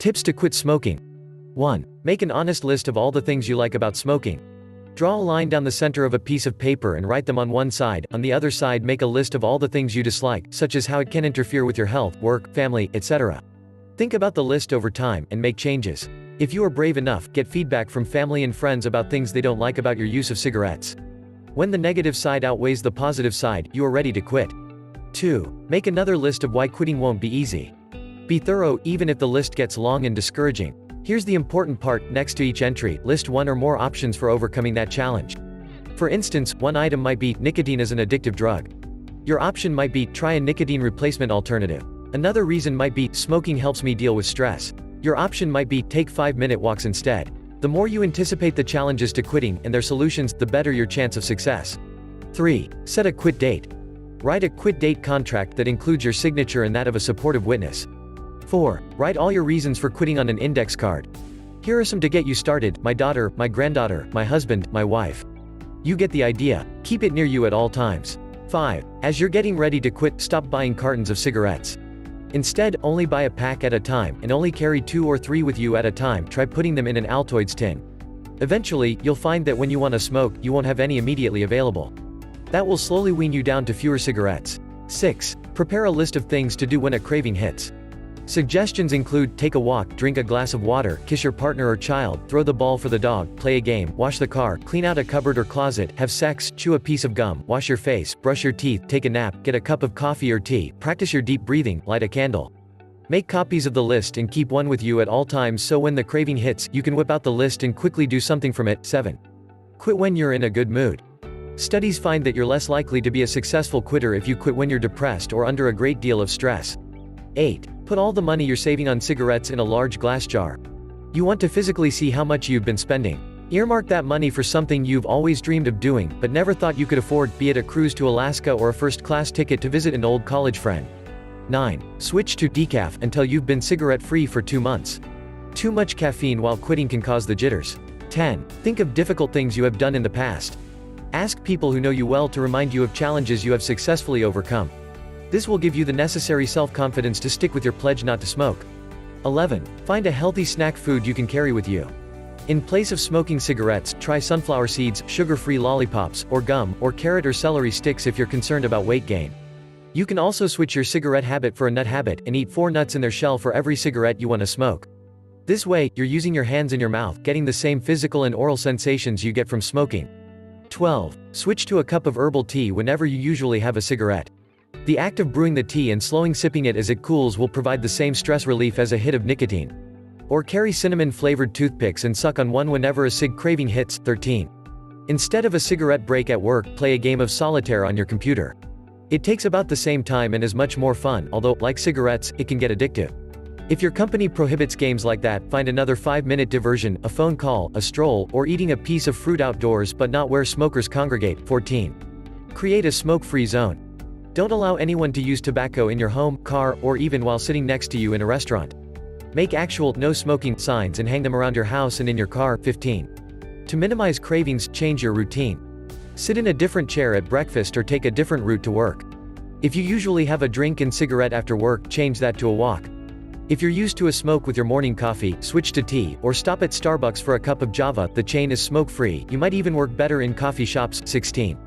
Tips to quit smoking. 1. Make an honest list of all the things you like about smoking. Draw a line down the center of a piece of paper and write them on one side. On the other side, make a list of all the things you dislike, such as how it can interfere with your health, work, family, etc. Think about the list over time and make changes. If you are brave enough, get feedback from family and friends about things they don't like about your use of cigarettes. When the negative side outweighs the positive side, you are ready to quit. 2. Make another list of why quitting won't be easy. Be thorough, even if the list gets long and discouraging. Here's the important part: next to each entry, list one or more options for overcoming that challenge. For instance, one item might be, nicotine is an addictive drug. Your option might be, try a nicotine replacement alternative. Another reason might be, smoking helps me deal with stress. Your option might be, take 5-minute walks instead. The more you anticipate the challenges to quitting and their solutions, the better your chance of success. 3. Set a quit date. Write a quit date contract that includes your signature and that of a supportive witness. 4. Write all your reasons for quitting on an index card. Here are some to get you started: my daughter, my granddaughter, my husband, my wife. You get the idea. Keep it near you at all times. 5. As you're getting ready to quit, stop buying cartons of cigarettes. Instead, only buy a pack at a time, and only carry 2 or 3 with you at a time. Try putting them in an Altoids tin. Eventually, you'll find that when you want to smoke, you won't have any immediately available. That will slowly wean you down to fewer cigarettes. 6. Prepare a list of things to do when a craving hits. Suggestions include: take a walk, drink a glass of water, kiss your partner or child, throw the ball for the dog, play a game, wash the car, clean out a cupboard or closet, have sex, chew a piece of gum, wash your face, brush your teeth, take a nap, get a cup of coffee or tea, practice your deep breathing, light a candle. Make copies of the list and keep one with you at all times so when the craving hits, you can whip out the list and quickly do something from it. 7. Quit when you're in a good mood. Studies find that you're less likely to be a successful quitter if you quit when you're depressed or under a great deal of stress. 8. Put all the money you're saving on cigarettes in a large glass jar. You want to physically see how much you've been spending. Earmark that money for something you've always dreamed of doing, but never thought you could afford, be it a cruise to Alaska or a first-class ticket to visit an old college friend. 9. Switch to decaf until you've been cigarette-free for 2 months. Too much caffeine while quitting can cause the jitters. 10. Think of difficult things you have done in the past. Ask people who know you well to remind you of challenges you have successfully overcome. This will give you the necessary self-confidence to stick with your pledge not to smoke. 11. Find a healthy snack food you can carry with you. In place of smoking cigarettes, try sunflower seeds, sugar-free lollipops, or gum, or carrot or celery sticks if you're concerned about weight gain. You can also switch your cigarette habit for a nut habit, and eat 4 nuts in their shell for every cigarette you want to smoke. This way, you're using your hands in your mouth, getting the same physical and oral sensations you get from smoking. 12. Switch to a cup of herbal tea whenever you usually have a cigarette. The act of brewing the tea and slowing sipping it as it cools will provide the same stress relief as a hit of nicotine. Or carry cinnamon-flavored toothpicks and suck on one whenever a cig craving hits. 13. Instead of a cigarette break at work, play a game of Solitaire on your computer. It takes about the same time and is much more fun, although, like cigarettes, it can get addictive. If your company prohibits games like that, find another 5-minute diversion: a phone call, a stroll, or eating a piece of fruit outdoors but not where smokers congregate. 14. Create a smoke-free zone. Don't allow anyone to use tobacco in your home, car, or even while sitting next to you in a restaurant. Make actual "no smoking" signs and hang them around your house and in your car. 15. To minimize cravings, change your routine. Sit in a different chair at breakfast or take a different route to work. If you usually have a drink and cigarette after work, change that to a walk. If you're used to a smoke with your morning coffee, switch to tea, or stop at Starbucks for a cup of Java. The chain is smoke-free. You might even work better in coffee shops. 16.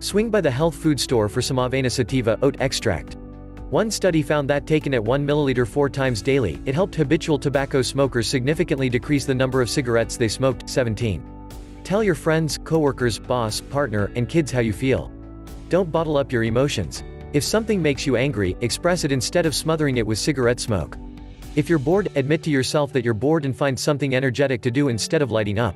Swing by the health food store for some avena sativa oat extract. One study found that taken at 1 milliliter 4 times daily, it helped habitual tobacco smokers significantly decrease the number of cigarettes they smoked. 17. Tell your friends, coworkers, boss, partner, and kids how you feel. Don't bottle up your emotions. If something makes you angry, express it instead of smothering it with cigarette smoke. If you're bored, admit to yourself that you're bored and find something energetic to do instead of lighting up.